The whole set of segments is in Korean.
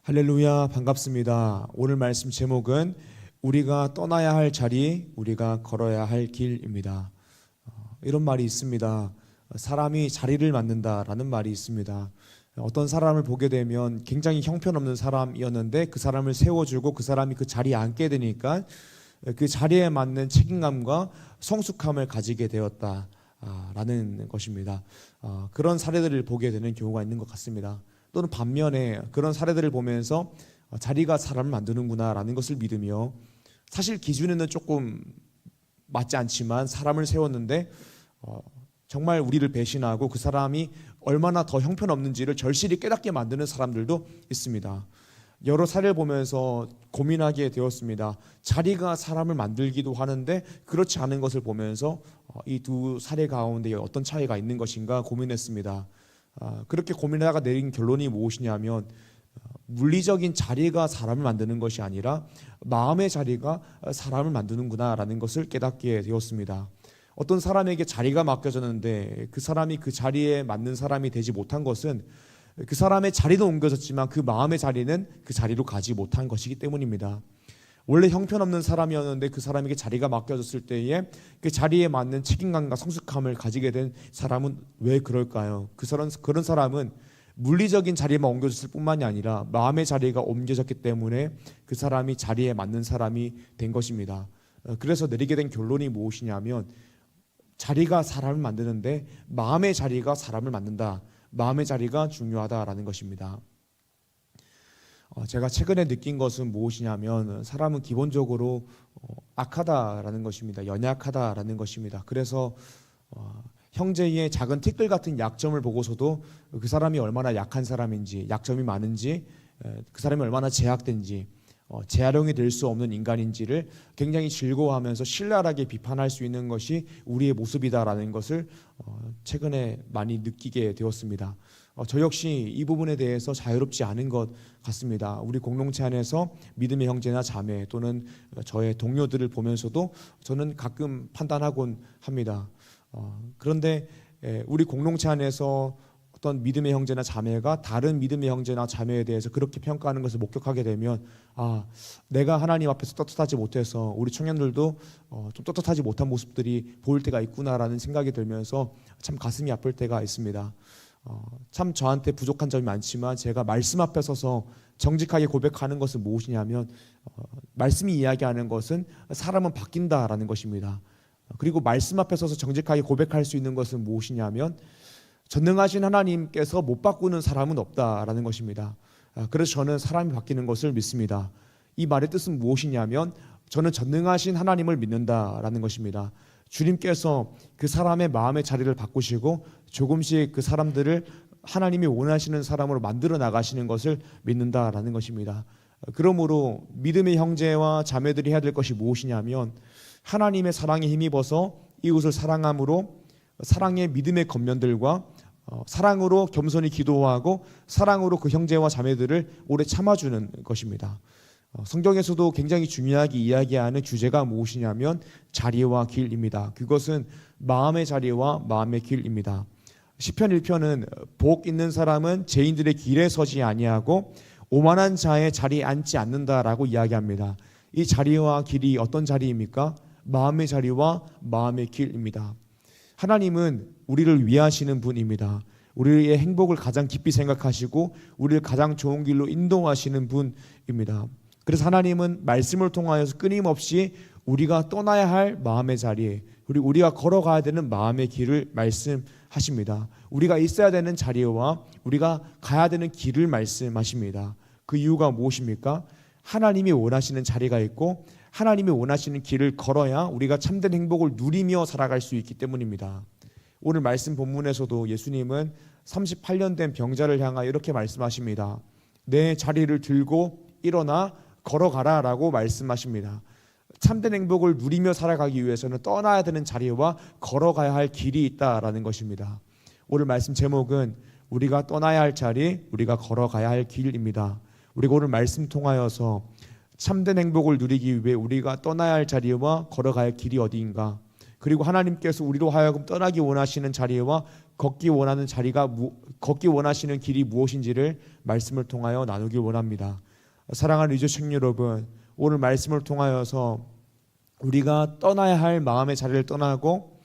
할렐루야, 반갑습니다. 오늘 말씀 제목은 우리가 떠나야 할 자리, 우리가 걸어야 할 길입니다. 이런 말이 있습니다. 사람이 자리를 만든다라는 말이 있습니다. 어떤 사람을 보게 되면 굉장히 형편없는 사람이었는데 그 사람을 세워주고 그 사람이 그 자리에 앉게 되니까 그 자리에 맞는 책임감과 성숙함을 가지게 되었다라는 것입니다. 그런 사례들을 보게 되는 경우가 있는 것 같습니다. 또는 반면에 그런 사례들을 보면서 자리가 사람을 만드는구나 라는 것을 믿으며, 사실 기준에는 조금 맞지 않지만 사람을 세웠는데 정말 우리를 배신하고 그 사람이 얼마나 더 형편없는지를 절실히 깨닫게 만드는 사람들도 있습니다. 여러 사례를 보면서 고민하게 되었습니다. 자리가 사람을 만들기도 하는데 그렇지 않은 것을 보면서 이 두 사례 가운데 어떤 차이가 있는 것인가 고민했습니다. 그렇게 고민하다가 내린 결론이 무엇이냐면, 물리적인 자리가 사람을 만드는 것이 아니라 마음의 자리가 사람을 만드는구나 라는 것을 깨닫게 되었습니다. 어떤 사람에게 자리가 맡겨졌는데 그 사람이 그 자리에 맞는 사람이 되지 못한 것은 그 사람의 자리도 옮겨졌지만 그 마음의 자리는 그 자리로 가지 못한 것이기 때문입니다. 원래 형편없는 사람이었는데 그 사람에게 자리가 맡겨졌을 때에 그 자리에 맞는 책임감과 성숙함을 가지게 된 사람은 왜 그럴까요? 그런 사람은 물리적인 자리에만 옮겨졌을 뿐만이 아니라 마음의 자리가 옮겨졌기 때문에 그 사람이 자리에 맞는 사람이 된 것입니다. 그래서 내리게 된 결론이 무엇이냐면, 자리가 사람을 만드는데 마음의 자리가 사람을 만든다. 마음의 자리가 중요하다라는 것입니다. 제가 최근에 느낀 것은 무엇이냐면, 사람은 기본적으로 악하다라는 것입니다. 연약하다라는 것입니다. 그래서 형제의 작은 티끌 같은 약점을 보고서도 그 사람이 얼마나 약한 사람인지, 약점이 많은지, 그 사람이 얼마나 제약된지, 재활용이 될 수 없는 인간인지를 굉장히 즐거워하면서 신랄하게 비판할 수 있는 것이 우리의 모습이다라는 것을 최근에 많이 느끼게 되었습니다. 저 역시 이 부분에 대해서 자유롭지 않은 것 같습니다. 우리 공동체 안에서 믿음의 형제나 자매 또는 저의 동료들을 보면서도 저는 가끔 판단하곤 합니다. 그런데 우리 공동체 안에서 어떤 믿음의 형제나 자매가 다른 믿음의 형제나 자매에 대해서 그렇게 평가하는 것을 목격하게 되면, 내가 하나님 앞에서 떳떳하지 못해서 우리 청년들도 좀 떳떳하지 못한 모습들이 보일 때가 있구나라는 생각이 들면서 참 가슴이 아플 때가 있습니다. 참 저한테 부족한 점이 많지만 제가 말씀 앞에 서서 정직하게 고백하는 것은 무엇이냐면, 말씀이 이야기하는 것은 사람은 바뀐다라는 것입니다. 그리고 말씀 앞에 서서 정직하게 고백할 수 있는 것은 무엇이냐면, 전능하신 하나님께서 못 바꾸는 사람은 없다라는 것입니다. 그래서 저는 사람이 바뀌는 것을 믿습니다. 이 말의 뜻은 무엇이냐면, 저는 전능하신 하나님을 믿는다라는 것입니다. 주님께서 그 사람의 마음의 자리를 바꾸시고 조금씩 그 사람들을 하나님이 원하시는 사람으로 만들어 나가시는 것을 믿는다라는 것입니다. 그러므로 믿음의 형제와 자매들이 해야 될 것이 무엇이냐면, 하나님의 사랑에 힘입어서 이웃을 사랑함으로 사랑의 믿음의 겉면들과 사랑으로 겸손히 기도하고 사랑으로 그 형제와 자매들을 오래 참아주는 것입니다. 성경에서도 굉장히 중요하게 이야기하는 주제가 무엇이냐면 자리와 길입니다. 그것은 마음의 자리와 마음의 길입니다. 시편 1편은 복 있는 사람은 죄인들의 길에 서지 아니하고 오만한 자의 자리에 앉지 않는다라고 이야기합니다. 이 자리와 길이 어떤 자리입니까? 마음의 자리와 마음의 길입니다. 하나님은 우리를 위하시는 분입니다. 우리의 행복을 가장 깊이 생각하시고 우리를 가장 좋은 길로 인도하시는 분입니다. 그래서 하나님은 말씀을 통하여서 끊임없이 우리가 떠나야 할 마음의 자리에, 그리고 우리가 걸어가야 되는 마음의 길을 말씀하십니다. 우리가 있어야 되는 자리와 우리가 가야 되는 길을 말씀하십니다. 그 이유가 무엇입니까? 하나님이 원하시는 자리가 있고 하나님이 원하시는 길을 걸어야 우리가 참된 행복을 누리며 살아갈 수 있기 때문입니다. 오늘 말씀 본문에서도 예수님은 38년 된 병자를 향하여 이렇게 말씀하십니다. 내 자리를 들고 일어나 걸어가라 라고 말씀하십니다. 참된 행복을 누리며 살아가기 위해서는 떠나야 되는 자리와 걸어가야 할 길이 있다라는 것입니다. 오늘 말씀 제목은 우리가 떠나야 할 자리, 우리가 걸어가야 할 길입니다. 우리가 오늘 말씀 통하여서 참된 행복을 누리기 위해 우리가 떠나야 할 자리와 걸어가야 할 길이 어디인가, 그리고 하나님께서 우리로 하여금 떠나기 원하시는 자리와 걷기 원하시는 길이 무엇인지를 말씀을 통하여 나누길 원합니다. 사랑하는 리조 청년 여러분, 오늘 말씀을 통하여서 우리가 떠나야 할 마음의 자리를 떠나고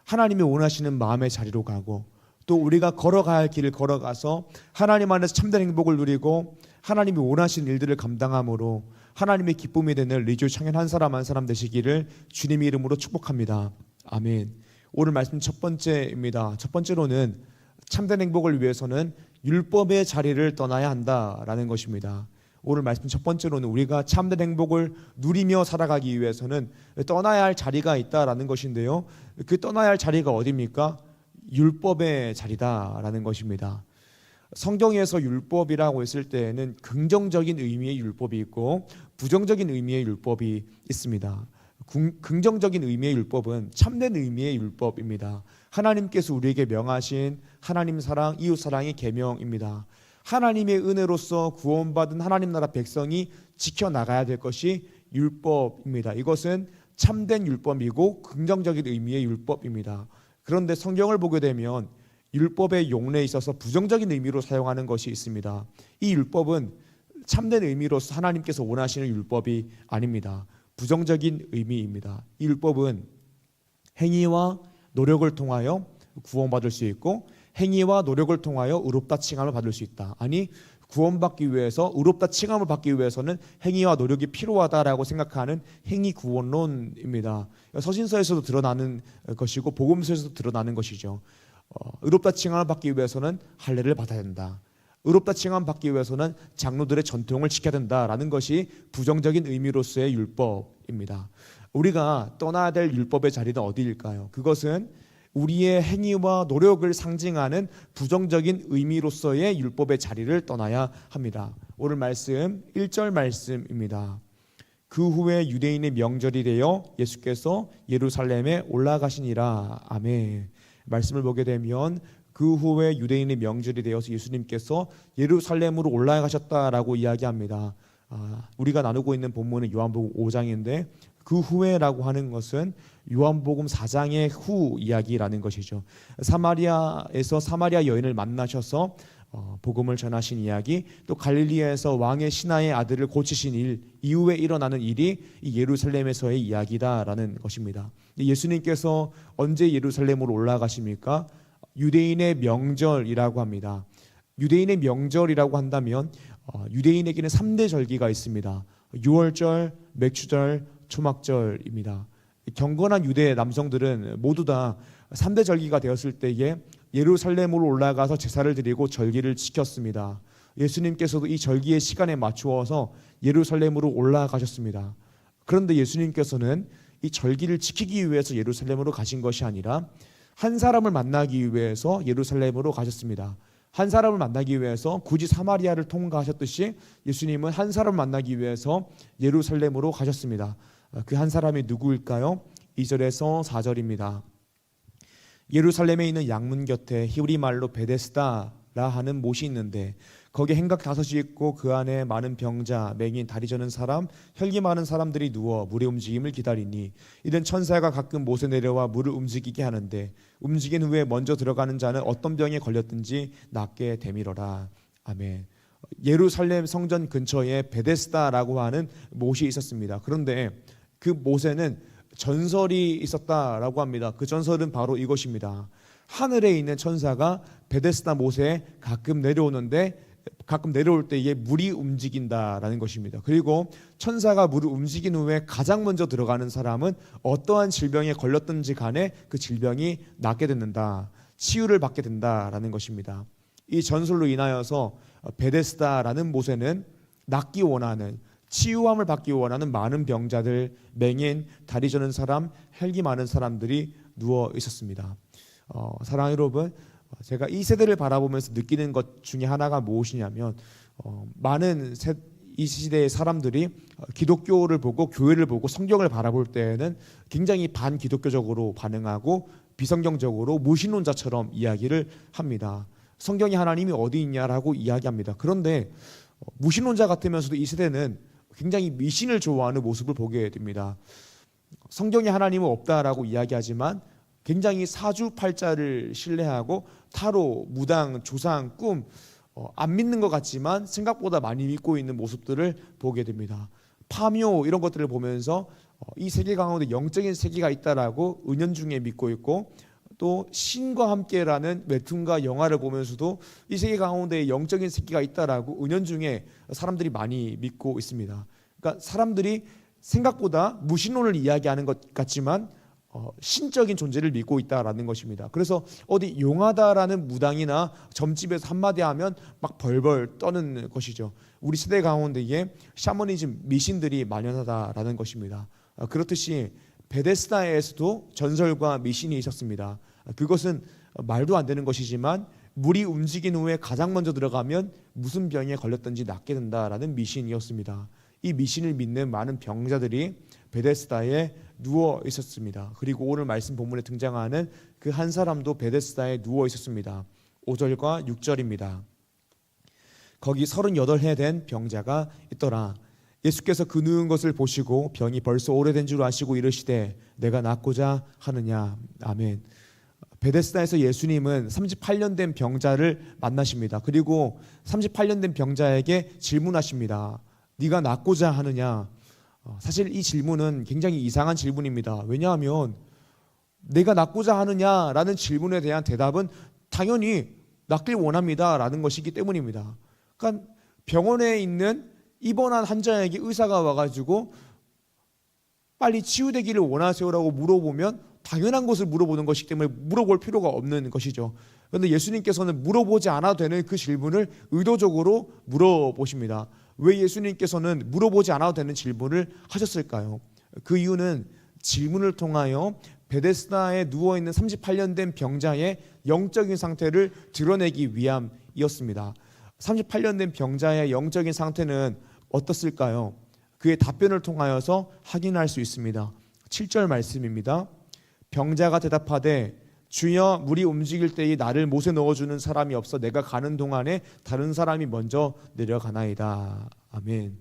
하나님이 원하시는 마음의 자리로 가고, 또 우리가 걸어가야 할 길을 걸어가서 하나님 안에서 참된 행복을 누리고 하나님이 원하시는 일들을 감당함으로 하나님의 기쁨이 되는 리조 청년 한 사람 한 사람 되시기를 주님의 이름으로 축복합니다. 아멘. 오늘 말씀 첫 번째입니다. 첫 번째로는 참된 행복을 위해서는 율법의 자리를 떠나야 한다라는 것입니다. 오늘 말씀 첫 번째로는 우리가 참된 행복을 누리며 살아가기 위해서는 떠나야 할 자리가 있다라는 것인데요, 그 떠나야 할 자리가 어디입니까? 율법의 자리다라는 것입니다. 성경에서 율법이라고 했을 때에는 긍정적인 의미의 율법이 있고 부정적인 의미의 율법이 있습니다. 긍정적인 의미의 율법은 참된 의미의 율법입니다. 하나님께서 우리에게 명하신 하나님 사랑, 이웃 사랑의 계명입니다. 하나님의 은혜로서 구원받은 하나님 나라 백성이 지켜나가야 될 것이 율법입니다. 이것은 참된 율법이고 긍정적인 의미의 율법입니다. 그런데 성경을 보게 되면 율법의 용례에 있어서 부정적인 의미로 사용하는 것이 있습니다. 이 율법은 참된 의미로서 하나님께서 원하시는 율법이 아닙니다. 부정적인 의미입니다. 이 율법은 행위와 노력을 통하여 구원받을 수 있고 행위와 노력을 통하여 의롭다 칭함을 받을 수 있다. 아니, 구원받기 위해서 의롭다 칭함을 받기 위해서는 행위와 노력이 필요하다라고 생각하는 행위 구원론입니다. 서신서에서도 드러나는 것이고 복음서에서도 드러나는 것이죠. 의롭다 칭함을 받기 위해서는 할례를 받아야 된다. 의롭다 칭함을 받기 위해서는 장로들의 전통을 지켜야 된다라는 것이 부정적인 의미로서의 율법입니다. 우리가 떠나야 될 율법의 자리는 어디일까요? 그것은 우리의 행위와 노력을 상징하는 부정적인 의미로서의 율법의 자리를 떠나야 합니다. 오늘 말씀 1절 말씀입니다. 그 후에 유대인의 명절이 되어 예수께서 예루살렘에 올라가시니라. 아멘. 말씀을 보게 되면 그 후에 유대인의 명절이 되어서 예수님께서 예루살렘으로 올라가셨다라고 이야기합니다. 우리가 나누고 있는 본문은 요한복음 5장인데 그 후에라고 하는 것은 요한복음 4장의 후 이야기라는 것이죠. 사마리아에서 사마리아 여인을 만나셔서 복음을 전하신 이야기, 또 갈릴리에서 왕의 신하의 아들을 고치신 일 이후에 일어나는 일이 이 예루살렘에서의 이야기다라는 것입니다. 예수님께서 언제 예루살렘으로 올라가십니까? 유대인의 명절이라고 합니다. 유대인의 명절이라고 한다면 유대인에게는 3대 절기가 있습니다. 유월절, 맥추절, 초막절입니다. 경건한 유대 남성들은 모두 다 3대 절기가 되었을 때에 예루살렘으로 올라가서 제사를 드리고 절기를 지켰습니다. 예수님께서도 이 절기의 시간에 맞추어서 예루살렘으로 올라가셨습니다. 그런데 예수님께서는 이 절기를 지키기 위해서 예루살렘으로 가신 것이 아니라 한 사람을 만나기 위해서 예루살렘으로 가셨습니다. 한 사람을 만나기 위해서 굳이 사마리아를 통과하셨듯이 예수님은 한 사람을 만나기 위해서 예루살렘으로 가셨습니다. 그 한 사람이 누구일까요? 2절에서 4절입니다. 예루살렘에 있는 양문 곁에 히브리 말로 베데스다라 하는 못이 있는데 거기에 행각 5이 있고 그 안에 많은 병자, 맹인, 다리 저는 사람, 혈기 많은 사람들이 누워 물의 움직임을 기다리니 이는 천사가 가끔 못에 내려와 물을 움직이게 하는데 움직인 후에 먼저 들어가는 자는 어떤 병에 걸렸든지 낫게 되밀어라. 아멘. 예루살렘 성전 근처에 베데스다라고 하는 못이 있었습니다. 그런데 그 못에는 전설이 있었다라고 합니다. 그 전설은 바로 이것입니다. 하늘에 있는 천사가 베데스다 못에 가끔 내려오는데 가끔 내려올 때에 물이 움직인다라는 것입니다. 그리고 천사가 물을 움직인 후에 가장 먼저 들어가는 사람은 어떠한 질병에 걸렸든지 간에 그 질병이 낫게 된다, 치유를 받게 된다라는 것입니다. 이 전설로 인하여서 베데스다라는 못에는 낫기 원하는, 치유함을 받기 원하는 많은 병자들, 맹인, 다리 저는 사람, 혈기 많은 사람들이 누워 있었습니다. 사랑하는 여러분, 제가 이 세대를 바라보면서 느끼는 것 중에 하나가 무엇이냐면 많은 이 시대의 사람들이 기독교를 보고 교회를 보고 성경을 바라볼 때에는 굉장히 반기독교적으로 반응하고 비성경적으로 무신론자처럼 이야기를 합니다. 성경에 하나님이 어디 있냐라고 이야기합니다. 그런데 무신론자 같으면서도 이 세대는 굉장히 미신을 좋아하는 모습을 보게 됩니다. 성경에 하나님은 없다라고 이야기하지만 굉장히 사주팔자를 신뢰하고 타로, 무당, 조상, 꿈 안 믿는 것 같지만 생각보다 많이 믿고 있는 모습들을 보게 됩니다. 파묘 이런 것들을 보면서 이 세계 가운데 영적인 세계가 있다라고 은연중에 믿고 있고, 또 신과 함께라는 웹툰과 영화를 보면서도 이 세계 가운데 영적인 세계가 있다라고 은연중에 사람들이 많이 믿고 있습니다. 그러니까 사람들이 생각보다 무신론을 이야기하는 것 같지만 신적인 존재를 믿고 있다라는 것입니다. 그래서 어디 용하다라는 무당이나 점집에서 한마디 하면 막 벌벌 떠는 것이죠. 우리 세대 가운데에 샤머니즘 미신들이 만연하다라는 것입니다. 그렇듯이 베데스다에서도 전설과 미신이 있었습니다. 그것은 말도 안 되는 것이지만 물이 움직인 후에 가장 먼저 들어가면 무슨 병에 걸렸든지 낫게 된다라는 미신이었습니다. 이 미신을 믿는 많은 병자들이 베데스다에 누워 있었습니다. 그리고 오늘 말씀 본문에 등장하는 그 한 사람도 베데스다에 누워 있었습니다. 5절과 6절입니다. 거기 38해 된 병자가 있더라. 예수께서 그 누운 것을 보시고 병이 벌써 오래된 줄 아시고 이르시되 내가 낫고자 하느냐. 아멘. 베데스다에서 예수님은 38년 된 병자를 만나십니다. 그리고 38년 된 병자에게 질문하십니다. 네가 낫고자 하느냐. 사실 이 질문은 굉장히 이상한 질문입니다. 왜냐하면 내가 낫고자 하느냐라는 질문에 대한 대답은 당연히 낫길 원합니다 라는 것이기 때문입니다. 그러니까 병원에 있는 입원한 환자에게 의사가 와가지고 빨리 치유되기를 원하세요라고 물어보면 당연한 것을 물어보는 것이기 때문에 물어볼 필요가 없는 것이죠. 그런데 예수님께서는 물어보지 않아도 되는 그 질문을 의도적으로 물어보십니다. 왜 예수님께서는 물어보지 않아도 되는 질문을 하셨을까요? 그 이유는 질문을 통하여 베데스다에 누워있는 38년 된 병자의 영적인 상태를 드러내기 위함이었습니다. 38년 된 병자의 영적인 상태는 어떻을까요? 그의 답변을 통하여서 확인할 수 있습니다. 7절 말씀입니다. 병자가 대답하되 주여 물이 움직일 때에 나를 못에 넣어주는 사람이 없어 내가 가는 동안에 다른 사람이 먼저 내려가나이다. 아멘.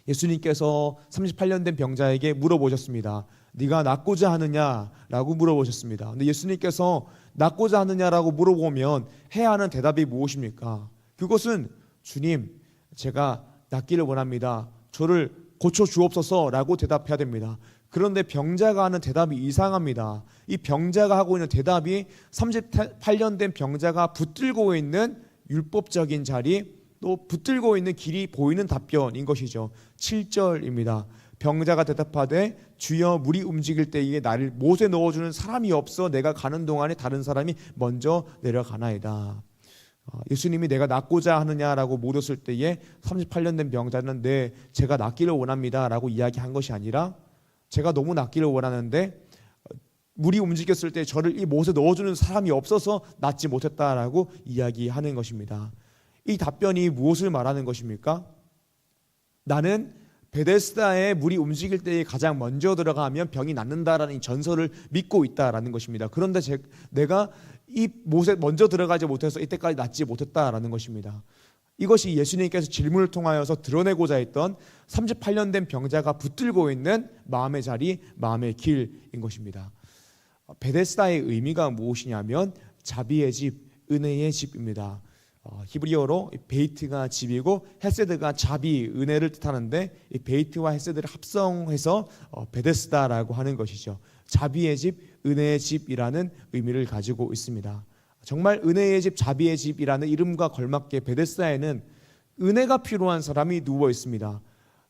예수님께서 38년 된 병자에게 물어보셨습니다. 네가 낫고자 하느냐라고 물어보셨습니다. 근데 예수님께서 낫고자 하느냐라고 물어보면 해야 하는 대답이 무엇입니까? 그것은 주님 제가 낫기를 원합니다. 저를 고쳐주옵소서라고 대답해야 됩니다. 그런데 병자가 하는 대답이 이상합니다. 이 병자가 하고 있는 대답이 38년 된 병자가 붙들고 있는 율법적인 자리, 또 붙들고 있는 길이 보이는 답변인 것이죠. 7절입니다. 병자가 대답하되 주여 물이 움직일 때에 나를 못에 넣어주는 사람이 없어 내가 가는 동안에 다른 사람이 먼저 내려가나이다. 예수님이 내가 낫고자 하느냐라고 물었을 때에 38년 된 병자는 네 제가 낫기를 원합니다 라고 이야기한 것이 아니라 제가 너무 낫기를 원하는데 물이 움직였을 때 저를 이 못에 넣어주는 사람이 없어서 낫지 못했다라고 이야기하는 것입니다. 이 답변이 무엇을 말하는 것입니까? 나는 베데스다에 물이 움직일 때에 가장 먼저 들어가면 병이 낫는다라는 이 전설을 믿고 있다라는 것입니다. 그런데 내가 이 못에 먼저 들어가지 못해서 이때까지 낫지 못했다라는 것입니다. 이것이 예수님께서 질문을 통하여서 드러내고자 했던 38년 된 병자가 붙들고 있는 마음의 자리, 마음의 길인 것입니다. 베데스다의 의미가 무엇이냐면 자비의 집, 은혜의 집입니다. 히브리어로 베이트가 집이고 헤세드가 자비, 은혜를 뜻하는데 이 베이트와 헤세드를 합성해서 베데스다라고 하는 것이죠. 자비의 집, 은혜의 집이라는 의미를 가지고 있습니다. 정말 은혜의 집, 자비의 집이라는 이름과 걸맞게 베데스다에는 은혜가 필요한 사람이 누워 있습니다.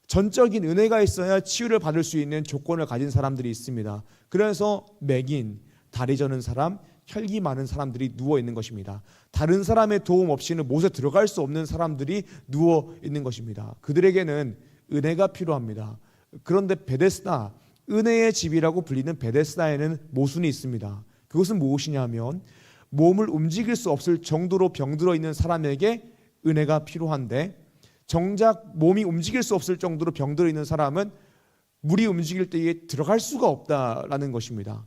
전적인 은혜가 있어야 치유를 받을 수 있는 조건을 가진 사람들이 있습니다. 그래서 맹인, 다리 저는 사람, 혈기 많은 사람들이 누워 있는 것입니다. 다른 사람의 도움 없이는 못에 들어갈 수 없는 사람들이 누워 있는 것입니다. 그들에게는 은혜가 필요합니다. 그런데 베데스다, 은혜의 집이라고 불리는 베데스다에는 모순이 있습니다. 그것은 무엇이냐면 몸을 움직일 수 없을 정도로 병들어 있는 사람에게 은혜가 필요한데 정작 몸이 움직일 수 없을 정도로 병들어 있는 사람은 물이 움직일 때에 들어갈 수가 없다라는 것입니다.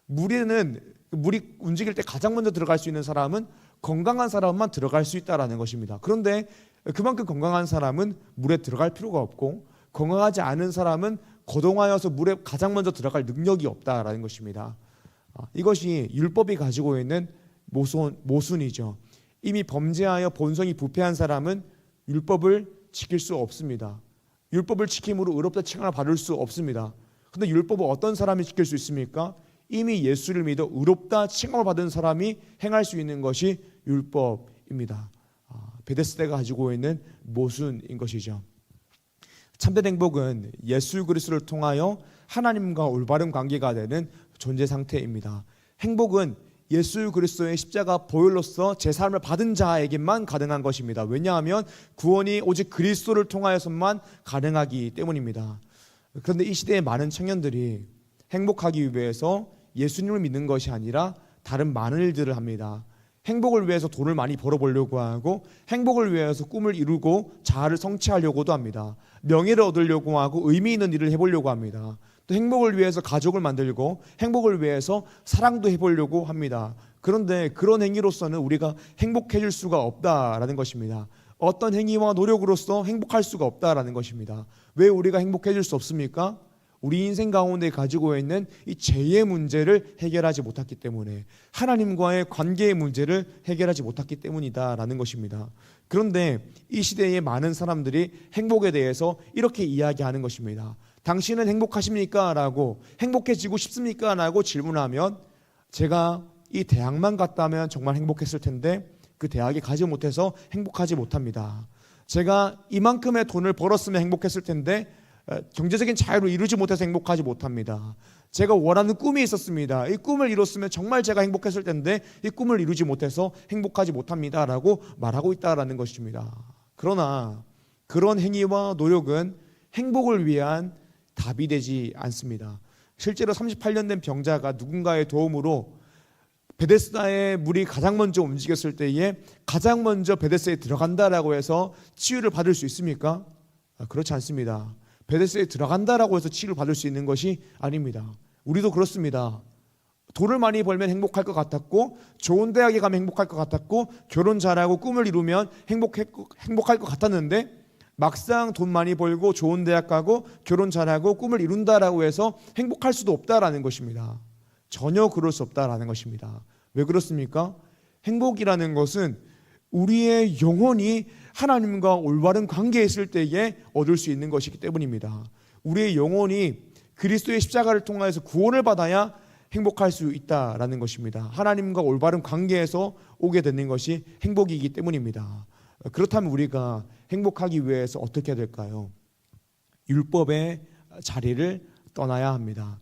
물이 움직일 때 가장 먼저 들어갈 수 있는 사람은 건강한 사람만 들어갈 수 있다라는 것입니다. 그런데 그만큼 건강한 사람은 물에 들어갈 필요가 없고 건강하지 않은 사람은 거동하여서 물에 가장 먼저 들어갈 능력이 없다라는 것입니다. 이것이 율법이 가지고 있는 모순이죠. 이미 범죄하여 본성이 부패한 사람은 율법을 지킬 수 없습니다. 율법을 지킴으로 의롭다 칭함을 받을 수 없습니다. 그런데 율법을 어떤 사람이 지킬 수 있습니까? 이미 예수를 믿어 의롭다 칭함을 받은 사람이 행할 수 있는 것이 율법입니다. 베데스다가 가지고 있는 모순인 것이죠. 참된 행복은 예수 그리스도를 통하여 하나님과 올바른 관계가 되는 존재 상태입니다. 행복은 예수 그리스도의 십자가 보혈로서 제사함을 받은 자에게만 가능한 것입니다. 왜냐하면 구원이 오직 그리스도를 통하여서만 가능하기 때문입니다. 그런데 이 시대의 많은 청년들이 행복하기 위해서 예수님을 믿는 것이 아니라 다른 많은 일들을 합니다. 행복을 위해서 돈을 많이 벌어보려고 하고, 행복을 위해서 꿈을 이루고 자아를 성취하려고도 합니다. 명예를 얻으려고 하고 의미 있는 일을 해보려고 합니다. 또 행복을 위해서 가족을 만들고, 행복을 위해서 사랑도 해보려고 합니다. 그런데 그런 행위로서는 우리가 행복해질 수가 없다라는 것입니다. 어떤 행위와 노력으로서 행복할 수가 없다라는 것입니다. 왜 우리가 행복해질 수 없습니까? 우리 인생 가운데 가지고 있는 이 죄의 문제를 해결하지 못했기 때문에, 하나님과의 관계의 문제를 해결하지 못했기 때문이다라는 것입니다. 그런데 이 시대의 많은 사람들이 행복에 대해서 이렇게 이야기하는 것입니다. 당신은 행복하십니까? 라고, 행복해지고 싶습니까? 라고 질문하면, 제가 이 대학만 갔다면 정말 행복했을 텐데 그 대학에 가지 못해서 행복하지 못합니다. 제가 이만큼의 돈을 벌었으면 행복했을 텐데 경제적인 자유를 이루지 못해서 행복하지 못합니다. 제가 원하는 꿈이 있었습니다. 이 꿈을 이뤘으면 정말 제가 행복했을 텐데 이 꿈을 이루지 못해서 행복하지 못합니다 라고 말하고 있다는 것입니다. 그러나 그런 행위와 노력은 행복을 위한 답이 되지 않습니다. 실제로 38년 된 병자가 누군가의 도움으로 베데스다의 물이 가장 먼저 움직였을 때에 가장 먼저 베데스다에 들어간다라고 해서 치유를 받을 수 있습니까? 그렇지 않습니다. 베데스다에 들어간다라고 해서 치유를 받을 수 있는 것이 아닙니다. 우리도 그렇습니다. 돈을 많이 벌면 행복할 것 같았고, 좋은 대학에 가면 행복할 것 같았고, 결혼 잘하고 꿈을 이루면 행복할 것 같았는데, 막상 돈 많이 벌고 좋은 대학 가고 결혼 잘하고 꿈을 이룬다라고 해서 행복할 수도 없다라는 것입니다. 전혀 그럴 수 없다라는 것입니다. 왜 그렇습니까? 행복이라는 것은 우리의 영혼이 하나님과 올바른 관계에 있을 때에 얻을 수 있는 것이기 때문입니다. 우리의 영혼이 그리스도의 십자가를 통해서 구원을 받아야 행복할 수 있다라는 것입니다. 하나님과 올바른 관계에서 오게 되는 것이 행복이기 때문입니다. 그렇다면 우리가 행복하기 위해서 어떻게 해야 될까요? 율법의 자리를 떠나야 합니다.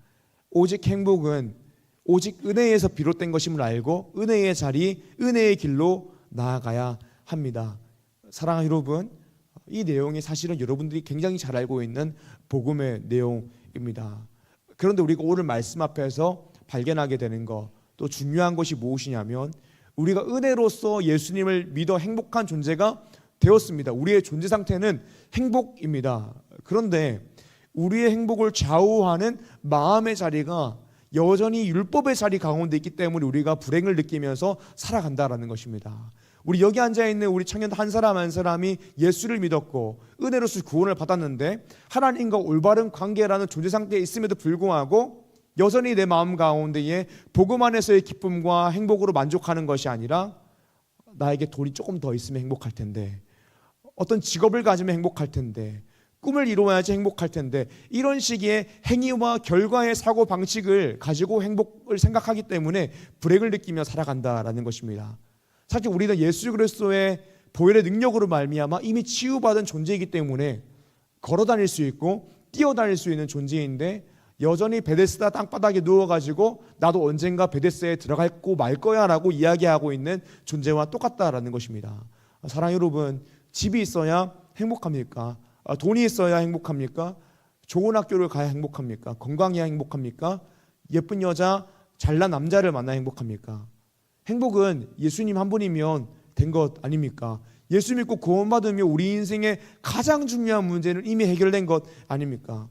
오직 행복은 오직 은혜에서 비롯된 것임을 알고 은혜의 자리, 은혜의 길로 나아가야 합니다. 사랑하는 여러분, 이 내용이 사실은 여러분들이 굉장히 잘 알고 있는 복음의 내용입니다. 그런데 우리가 오늘 말씀 앞에서 발견하게 되는 것, 또 중요한 것이 무엇이냐면, 우리가 은혜로서 예수님을 믿어 행복한 존재가 되었습니다. 우리의 존재 상태는 행복입니다. 그런데 우리의 행복을 좌우하는 마음의 자리가 여전히 율법의 자리 가운데 있기 때문에 우리가 불행을 느끼면서 살아간다라는 것입니다. 우리 여기 앉아있는 우리 청년 한 사람 한 사람이 예수를 믿었고 은혜로서 구원을 받았는데, 하나님과 올바른 관계라는 존재 상태에 있음에도 불구하고 여전히 내 마음 가운데에 복음 안에서의 기쁨과 행복으로 만족하는 것이 아니라, 나에게 돈이 조금 더 있으면 행복할 텐데, 어떤 직업을 가지면 행복할 텐데, 꿈을 이루어야지 행복할 텐데, 이런 식의 행위와 결과의 사고 방식을 가지고 행복을 생각하기 때문에 불행을 느끼며 살아간다라는 것입니다. 사실 우리는 예수 그리스도의 보혈의 능력으로 말미암아 이미 치유받은 존재이기 때문에 걸어 다닐 수 있고 뛰어다닐 수 있는 존재인데, 여전히 베데스다 땅바닥에 누워가지고 나도 언젠가 베데스다에 들어갈고 말 거야 라고 이야기하고 있는 존재와 똑같다라는 것입니다. 사랑하는 여러분, 집이 있어야 행복합니까? 돈이 있어야 행복합니까? 좋은 학교를 가야 행복합니까? 건강해야 행복합니까? 예쁜 여자, 잘난 남자를 만나야 행복합니까? 행복은 예수님 한 분이면 된 것 아닙니까? 예수 믿고 구원받으며 우리 인생의 가장 중요한 문제는 이미 해결된 것 아닙니까?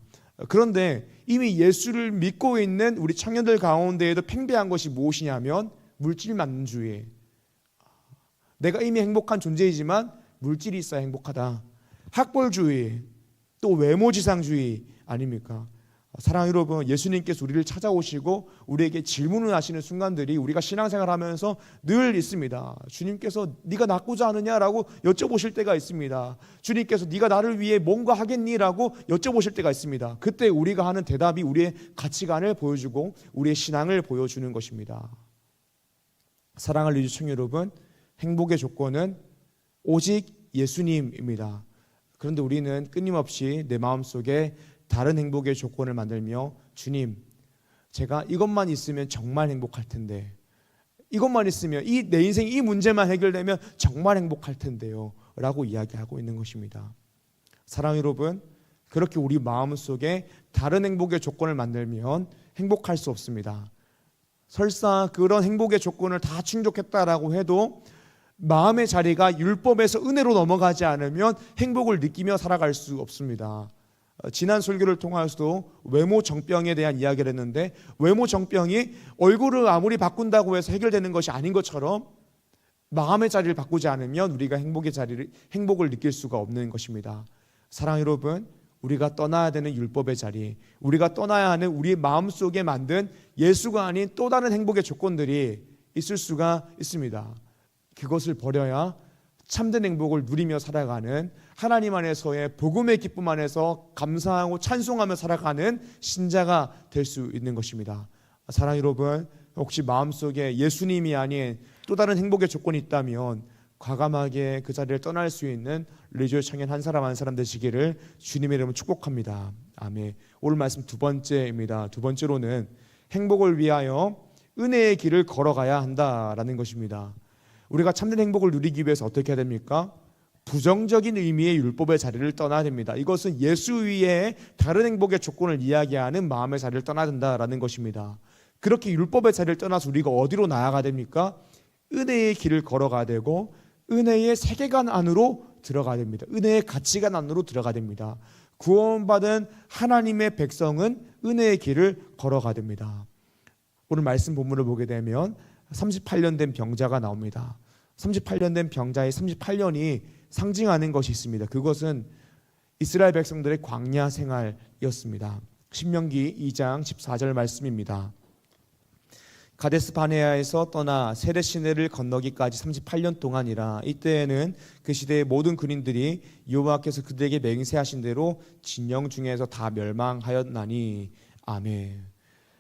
그런데 이미 예수를 믿고 있는 우리 청년들 가운데에도 팽배한 것이 무엇이냐면 물질만주의. 내가 이미 행복한 존재이지만 물질이 있어야 행복하다. 학벌주의, 또 외모지상주의 아닙니까? 사랑하는 여러분, 예수님께서 우리를 찾아오시고 우리에게 질문을 하시는 순간들이 우리가 신앙생활하면서 늘 있습니다. 주님께서 네가 낫고자 하느냐라고 여쭤보실 때가 있습니다. 주님께서 네가 나를 위해 뭔가 하겠니라고 여쭤보실 때가 있습니다. 그때 우리가 하는 대답이 우리의 가치관을 보여주고 우리의 신앙을 보여주는 것입니다. 사랑할 리주청 여러분, 행복의 조건은 오직 예수님입니다. 그런데 우리는 끊임없이 내 마음속에 다른 행복의 조건을 만들며 주님, 제가 이것만 있으면 정말 행복할 텐데, 이것만 있으면 내 인생 이 문제만 해결되면 정말 행복할 텐데요 라고 이야기하고 있는 것입니다. 사랑하는 여러분, 그렇게 우리 마음속에 다른 행복의 조건을 만들면 행복할 수 없습니다. 설사 그런 행복의 조건을 다 충족했다라고 해도 마음의 자리가 율법에서 은혜로 넘어가지 않으면 행복을 느끼며 살아갈 수 없습니다. 지난 설교를 통해서도 외모 정병에 대한 이야기를 했는데, 외모 정병이 얼굴을 아무리 바꾼다고 해서 해결되는 것이 아닌 것처럼 마음의 자리를 바꾸지 않으면 우리가 행복을 느낄 수가 없는 것입니다. 사랑하는 여러분, 우리가 떠나야 되는 율법의 자리, 우리가 떠나야 하는 우리 마음속에 만든 예수가 아닌 또 다른 행복의 조건들이 있을 수가 있습니다. 그것을 버려야 참된 행복을 누리며 살아가는, 하나님 안에서의 복음의 기쁨 안에서 감사하고 찬송하며 살아가는 신자가 될 수 있는 것입니다. 사랑하는 여러분, 혹시 마음속에 예수님이 아닌 또 다른 행복의 조건이 있다면 과감하게 그 자리를 떠날 수 있는 리조의 청년 한 사람 한 사람 되시기를 주님의 이름으로 축복합니다. 아멘. 오늘 말씀 두 번째입니다. 두 번째로는 행복을 위하여 은혜의 길을 걸어가야 한다라는 것입니다. 우리가 참된 행복을 누리기 위해서 어떻게 해야 됩니까? 부정적인 의미의 율법의 자리를 떠나야 됩니다. 이것은 예수 위에 다른 행복의 조건을 이야기하는 마음의 자리를 떠나야 된다라는 것입니다. 그렇게 율법의 자리를 떠나서 우리가 어디로 나아가야 됩니까? 은혜의 길을 걸어가야 되고 은혜의 세계관 안으로 들어가야 됩니다. 은혜의 가치관 안으로 들어가야 됩니다. 구원받은 하나님의 백성은 은혜의 길을 걸어가야 됩니다. 오늘 말씀 본문을 보게 되면 38년 된 병자가 나옵니다. 38년 된 병자의 38년이 상징하는 것이 있습니다. 그것은 이스라엘 백성들의 광야 생활이었습니다. 신명기 2장 14절 말씀입니다. 가데스 바네아에서 떠나 세렛 시내를 건너기까지 38년 동안이라. 이때에는 그 시대의 모든 군인들이 여호와께서 그들에게 맹세하신 대로 진영 중에서 다 멸망하였나니. 아멘.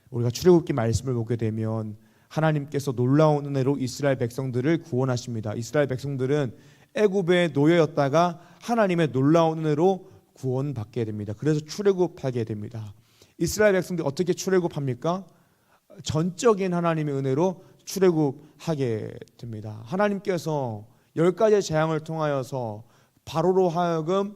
우리가 출애굽기 말씀을 보게 되면 하나님께서 놀라운 은혜로 이스라엘 백성들을 구원하십니다. 이스라엘 백성들은 애굽의 노예였다가 하나님의 놀라운 은혜로 구원받게 됩니다. 그래서 출애굽하게 됩니다. 이스라엘 백성들이 어떻게 출애굽합니까? 전적인 하나님의 은혜로 출애굽하게 됩니다. 하나님께서 10가지의 재앙을 통하여서 바로로 하여금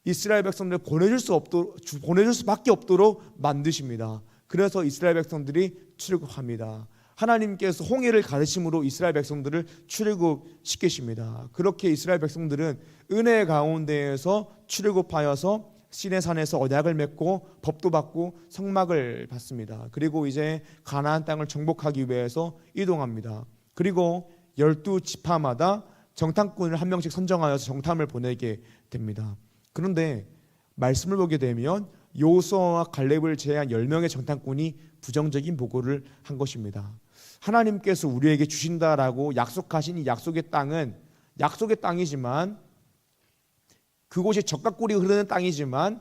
이스라엘 백성들을 보내줄 수밖에 없도록 만드십니다. 그래서 이스라엘 백성들이 출애굽합니다. 하나님께서 홍해를 가르침으로 이스라엘 백성들을 출애굽시키십니다. 그렇게 이스라엘 백성들은 은혜 가운데에서 출애굽하여서 시내산에서 언약을 맺고 법도 받고 성막을 받습니다. 그리고 이제 가나안 땅을 정복하기 위해서 이동합니다. 그리고 12지파마다 정탐꾼을 한 명씩 선정하여서 정탐을 보내게 됩니다. 그런데 말씀을 보게 되면 여호수아와 갈렙을 제외한 10명의 정탐꾼이 부정적인 보고를 한 것입니다. 하나님께서 우리에게 주신다라고 약속하신 이 약속의 땅은 약속의 땅이지만, 그곳이 적각골이 흐르는 땅이지만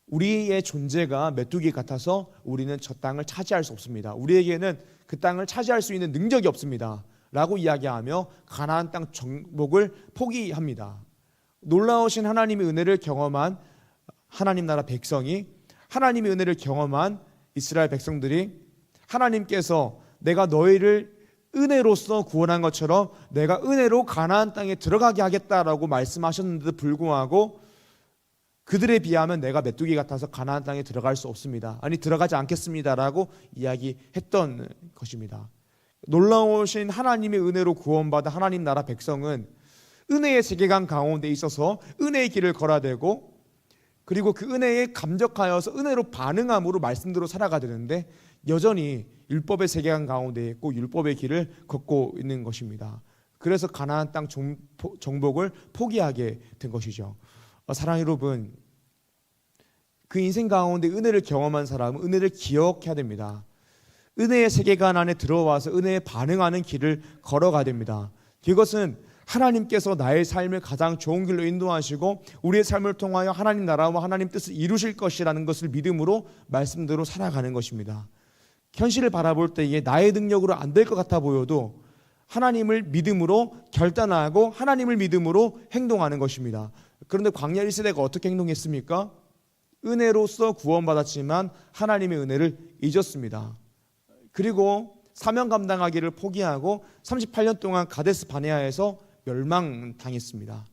우리의 존재가 메뚜기 같아서 우리는 저 땅을 차지할 수 없습니다. 우리에게는 그 땅을 차지할 수 있는 능력이 없습니다 라고 이야기하며 가나안 땅 정복을 포기합니다. 놀라우신 하나님의 은혜를 경험한 하나님 나라 백성이, 하나님의 은혜를 경험한 이스라엘 백성들이 하나님께서 내가 너희를 은혜로서 구원한 것처럼 내가 은혜로 가나안 땅에 들어가게 하겠다라고 말씀하셨는데도 불구하고 그들에 비하면 내가 메뚜기 같아서 가나안 땅에 들어갈 수 없습니다. 아니 들어가지 않겠습니다라고 이야기했던 것입니다. 놀라우신 하나님의 은혜로 구원받은 하나님 나라 백성은 은혜의 세계관 가운데 있어서 은혜의 길을 걸어야 되고, 그리고 그 은혜에 감격하여서 은혜로 반응함으로 말씀대로 살아가야 되는데 여전히 율법의 세계관 가운데 있고 율법의 길을 걷고 있는 것입니다. 그래서 가나안 땅 정복을 포기하게 된 것이죠. 사랑하는 여러분, 그 인생 가운데 은혜를 경험한 사람은 은혜를 기억해야 됩니다. 은혜의 세계관 안에 들어와서 은혜에 반응하는 길을 걸어가야 됩니다. 그것은 하나님께서 나의 삶을 가장 좋은 길로 인도하시고 우리의 삶을 통하여 하나님 나라와 하나님 뜻을 이루실 것이라는 것을 믿음으로 말씀대로 살아가는 것입니다. 현실을 바라볼 때에 나의 능력으로 안 될 것 같아 보여도 하나님을 믿음으로 결단하고 하나님을 믿음으로 행동하는 것입니다. 그런데 광야 1세대가 어떻게 행동했습니까? 은혜로서 구원받았지만 하나님의 은혜를 잊었습니다. 그리고 사명 감당하기를 포기하고 38년 동안 가데스 바네아에서 멸망당했습니다.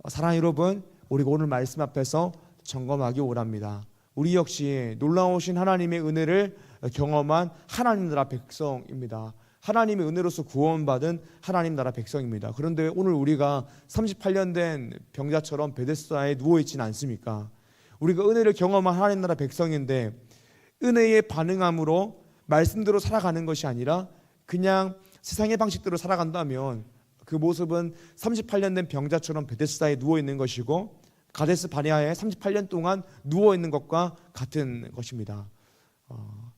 사랑하는 여러분, 우리가 오늘 말씀 앞에서 점검하기 원합니다. 우리 역시 놀라우신 하나님의 은혜를 경험한 하나님 나라 백성입니다. 하나님의 은혜로서 구원받은 하나님 나라 백성입니다. 그런데 오늘 우리가 38년 된 병자처럼 베데스다에 누워있지는 않습니까? 우리가 은혜를 경험한 하나님 나라 백성인데 은혜에 반응함으로 말씀대로 살아가는 것이 아니라 그냥 세상의 방식대로 살아간다면 그 모습은 38년 된 병자처럼 베데스다에 누워있는 것이고 가데스 바네아에 38년 동안 누워있는 것과 같은 것입니다.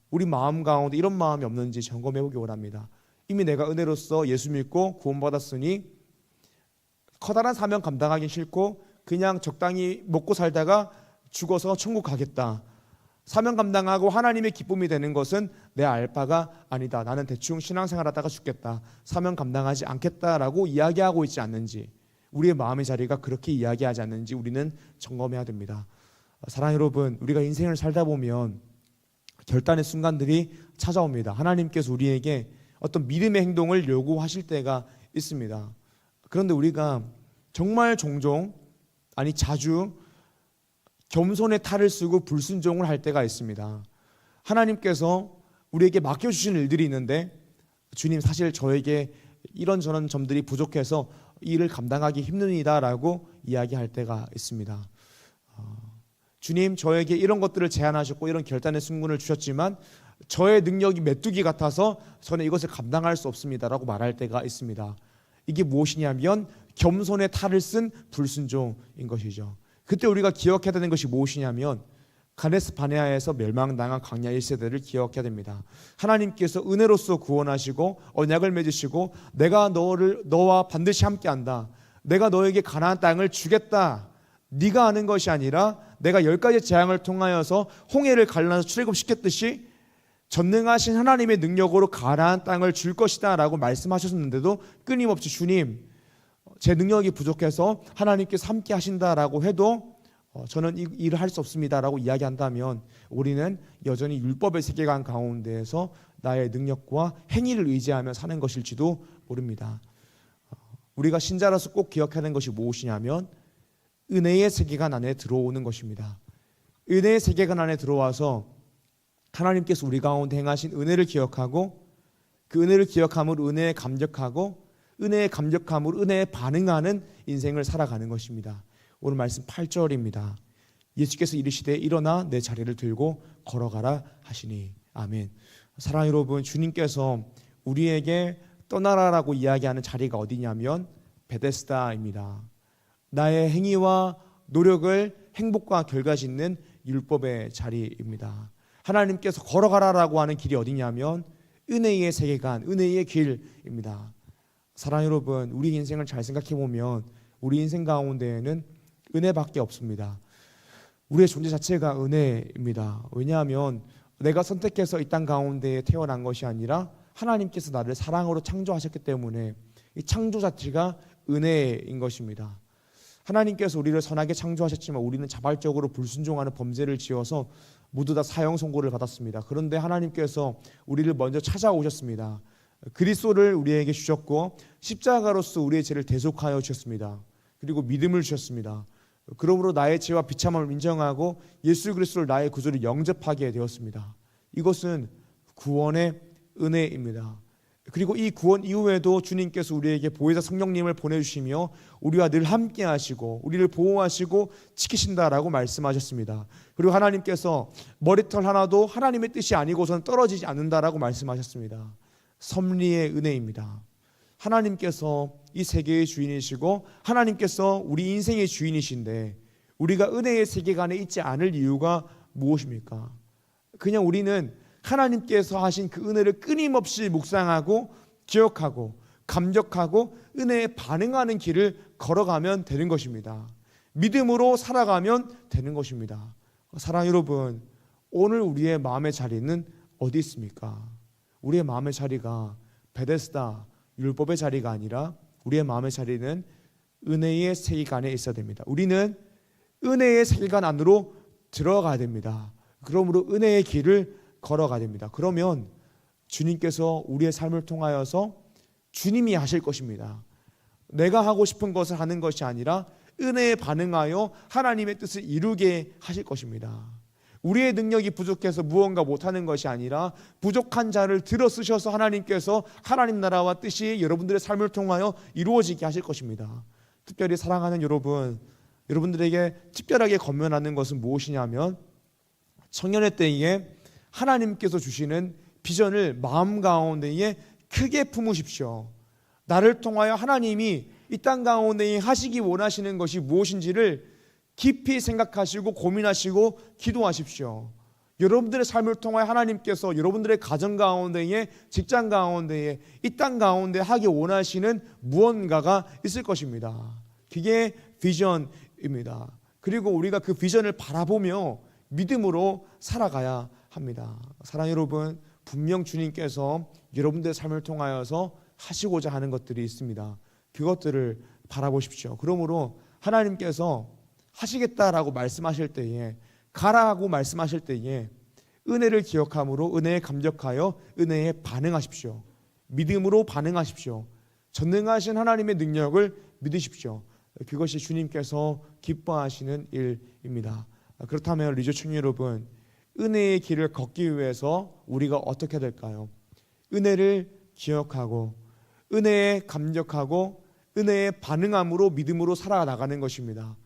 우리 마음 가운데 이런 마음이 없는지 점검해 보기 원합니다. 이미 내가 은혜로서 예수 믿고 구원받았으니 커다란 사명 감당하기 싫고 그냥 적당히 먹고 살다가 죽어서 천국 가겠다. 사명 감당하고 하나님의 기쁨이 되는 것은 내 알바가 아니다. 나는 대충 신앙생활하다가 죽겠다. 사명 감당하지 않겠다라고 이야기하고 있지 않는지, 우리의 마음의 자리가 그렇게 이야기하지 않는지 우리는 점검해야 됩니다. 사랑하는 여러분, 우리가 인생을 살다 보면 결단의 순간들이 찾아옵니다. 하나님께서 우리에게 어떤 믿음의 행동을 요구하실 때가 있습니다. 그런데 우리가 정말 종종, 아니 자주 겸손의 탈을 쓰고 불순종을 할 때가 있습니다. 하나님께서 우리에게 맡겨주신 일들이 있는데, 주님 사실 저에게 이런저런 점들이 부족해서 이 일을 감당하기 힘듭니다 라고 이야기할 때가 있습니다. 주님 저에게 이런 것들을 제안하셨고 이런 결단의 순간을 주셨지만 저의 능력이 메뚜기 같아서 저는 이것을 감당할 수 없습니다 라고 말할 때가 있습니다. 이게 무엇이냐면 겸손의 탈을 쓴 불순종인 것이죠. 그때 우리가 기억해야 되는 것이 무엇이냐면 가데스 바네아에서 멸망당한 광야 1세대를 기억해야 됩니다. 하나님께서 은혜로서 구원하시고 언약을 맺으시고 내가 너와 반드시 함께한다. 내가 너에게 가나안 땅을 주겠다. 네가 아는 것이 아니라 내가 10가지 재앙을 통하여서 홍해를 갈라서 출애굽시켰듯이 전능하신 하나님의 능력으로 가나안 땅을 줄 것이다 라고 말씀하셨는데도 끊임없이 주님 제 능력이 부족해서 하나님께서 함께 하신다라고 해도 저는 이 일을 할 수 없습니다라고 이야기한다면 우리는 여전히 율법의 세계관 가운데에서 나의 능력과 행위를 의지하며 사는 것일지도 모릅니다. 우리가 신자로서 꼭 기억해야 하는 것이 무엇이냐면 은혜의 세계관 안에 들어오는 것입니다. 은혜의 세계관 안에 들어와서 하나님께서 우리 가운데 행하신 은혜를 기억하고 그 은혜를 기억함으로 은혜에 감격하고 은혜에 감격함으로 은혜에 반응하는 인생을 살아가는 것입니다. 오늘 말씀 8절입니다. 예수께서 이르시되 일어나 내 자리를 들고 걸어가라 하시니. 아멘. 사랑하는 여러분, 주님께서 우리에게 떠나라라고 이야기하는 자리가 어디냐면 베데스다입니다. 나의 행위와 노력을 행복과 결과짓는 율법의 자리입니다. 하나님께서 걸어가라라고 하는 길이 어디냐면 은혜의 세계관, 은혜의 길입니다. 사랑하는 여러분, 우리 인생을 잘 생각해 보면 우리 인생 가운데에는 은혜밖에 없습니다. 우리의 존재 자체가 은혜입니다. 왜냐하면 내가 선택해서 이 땅 가운데에 태어난 것이 아니라 하나님께서 나를 사랑으로 창조하셨기 때문에 이 창조 자체가 은혜인 것입니다. 하나님께서 우리를 선하게 창조하셨지만 우리는 자발적으로 불순종하는 범죄를 지어서 모두 다 사형 선고를 받았습니다. 그런데 하나님께서 우리를 먼저 찾아오셨습니다. 그리스도를 우리에게 주셨고 십자가로서 우리의 죄를 대속하여 주셨습니다. 그리고 믿음을 주셨습니다. 그러므로 나의 죄와 비참함을 인정하고 예수 그리스도를 나의 구주로 영접하게 되었습니다. 이것은 구원의 은혜입니다. 그리고 이 구원 이후에도 주님께서 우리에게 보혜사 성령님을 보내주시며 우리와 늘 함께 하시고 우리를 보호하시고 지키신다라고 말씀하셨습니다. 그리고 하나님께서 머리털 하나도 하나님의 뜻이 아니고서는 떨어지지 않는다라고 말씀하셨습니다. 섭리의 은혜입니다. 하나님께서 이 세계의 주인이시고 하나님께서 우리 인생의 주인이신데 우리가 은혜의 세계관에 있지 않을 이유가 무엇입니까? 그냥 우리는 하나님께서 하신 그 은혜를 끊임없이 묵상하고 기억하고 감격하고 은혜에 반응하는 길을 걸어가면 되는 것입니다. 믿음으로 살아가면 되는 것입니다. 사랑하는 여러분, 오늘 우리의 마음의 자리는 어디 있습니까? 우리의 마음의 자리가 베데스다 율법의 자리가 아니라 우리의 마음의 자리는 은혜의 세계관에 있어야 됩니다. 우리는 은혜의 세계관 안으로 들어가야 됩니다. 그러므로 은혜의 길을 걸어가야 됩니다. 그러면 주님께서 우리의 삶을 통하여서 주님이 하실 것입니다. 내가 하고 싶은 것을 하는 것이 아니라 은혜에 반응하여 하나님의 뜻을 이루게 하실 것입니다. 우리의 능력이 부족해서 무언가 못하는 것이 아니라 부족한 자를 들어 쓰셔서 하나님께서 하나님 나라와 뜻이 여러분들의 삶을 통하여 이루어지게 하실 것입니다. 특별히 사랑하는 여러분, 여러분들에게 특별하게 권면하는 것은 무엇이냐면 청년의 때에 하나님께서 주시는 비전을 마음 가운데에 크게 품으십시오. 나를 통하여 하나님이 이 땅 가운데 하시기 원하시는 것이 무엇인지를 깊이 생각하시고 고민하시고 기도하십시오. 여러분들의 삶을 통하여 하나님께서 여러분들의 가정 가운데에 직장 가운데에 이 땅 가운데 하기 원하시는 무언가가 있을 것입니다. 그게 비전입니다. 그리고 우리가 그 비전을 바라보며 믿음으로 살아가야 합니다. 사랑하는 여러분, 분명 주님께서 여러분들의 삶을 통하여서 하시고자 하는 것들이 있습니다. 그것들을 바라보십시오. 그러므로 하나님께서 하시겠다라고 말씀하실 때에, 가라고 말씀하실 때에 은혜를 기억함으로 은혜에 감격하여 은혜에 반응하십시오. 믿음으로 반응하십시오. 전능하신 하나님의 능력을 믿으십시오. 그것이 주님께서 기뻐하시는 일입니다. 그렇다면 리조충 여러분, 은혜의 길을 걷기 위해서 우리가 어떻게 될까요? 은혜를 기억하고 은혜에 감격하고 은혜에 반응함으로 믿음으로 살아나가는 것입니다.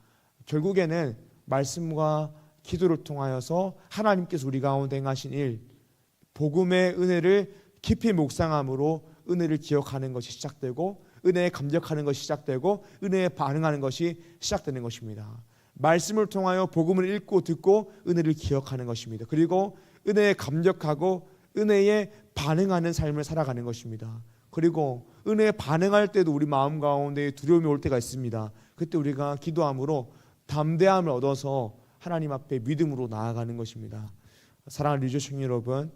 결국에는 말씀과 기도를 통하여서 하나님께서 우리 가운데 행하신 일, 복음의 은혜를 깊이 묵상함으로 은혜를 기억하는 것이 시작되고 은혜에 감격하는 것이 시작되고 은혜에 반응하는 것이 시작되는 것입니다. 말씀을 통하여 복음을 읽고 듣고 은혜를 기억하는 것입니다. 그리고 은혜에 감격하고 은혜에 반응하는 삶을 살아가는 것입니다. 그리고 은혜에 반응할 때도 우리 마음 가운데 두려움이 올 때가 있습니다. 그때 우리가 기도함으로 담대함을 얻어서 하나님 앞에 믿음으로 나아가는 것입니다. 사랑하는 리조충 여러분,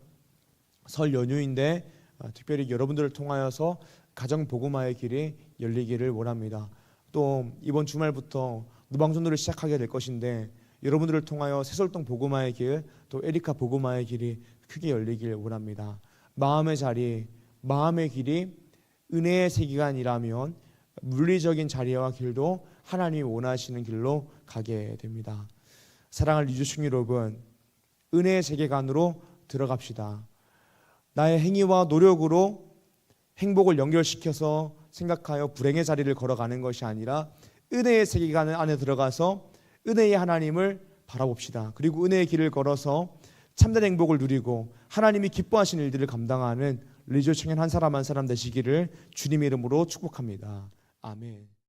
설 연휴인데 특별히 여러분들을 통하여서 가정 복음화의 길이 열리기를 원합니다. 또 이번 주말부터 노방전도를 시작하게 될 것인데 여러분들을 통하여 새솔동 복음화의 길, 또 에리카 복음화의 길이 크게 열리길 원합니다. 마음의 자리, 마음의 길이 은혜의 세계관이라면 물리적인 자리와 길도 하나님이 원하시는 길로 가게 됩니다. 사랑하는 리조충 여러분, 은혜의 세계관으로 들어갑시다. 나의 행위와 노력으로 행복을 연결시켜서 생각하여 불행의 자리를 걸어가는 것이 아니라 은혜의 세계관 안에 들어가서 은혜의 하나님을 바라봅시다. 그리고 은혜의 길을 걸어서 참된 행복을 누리고 하나님이 기뻐하시는 일들을 감당하는 리조 청년 한 사람 한 사람 되시기를 주님의 이름으로 축복합니다. 아멘.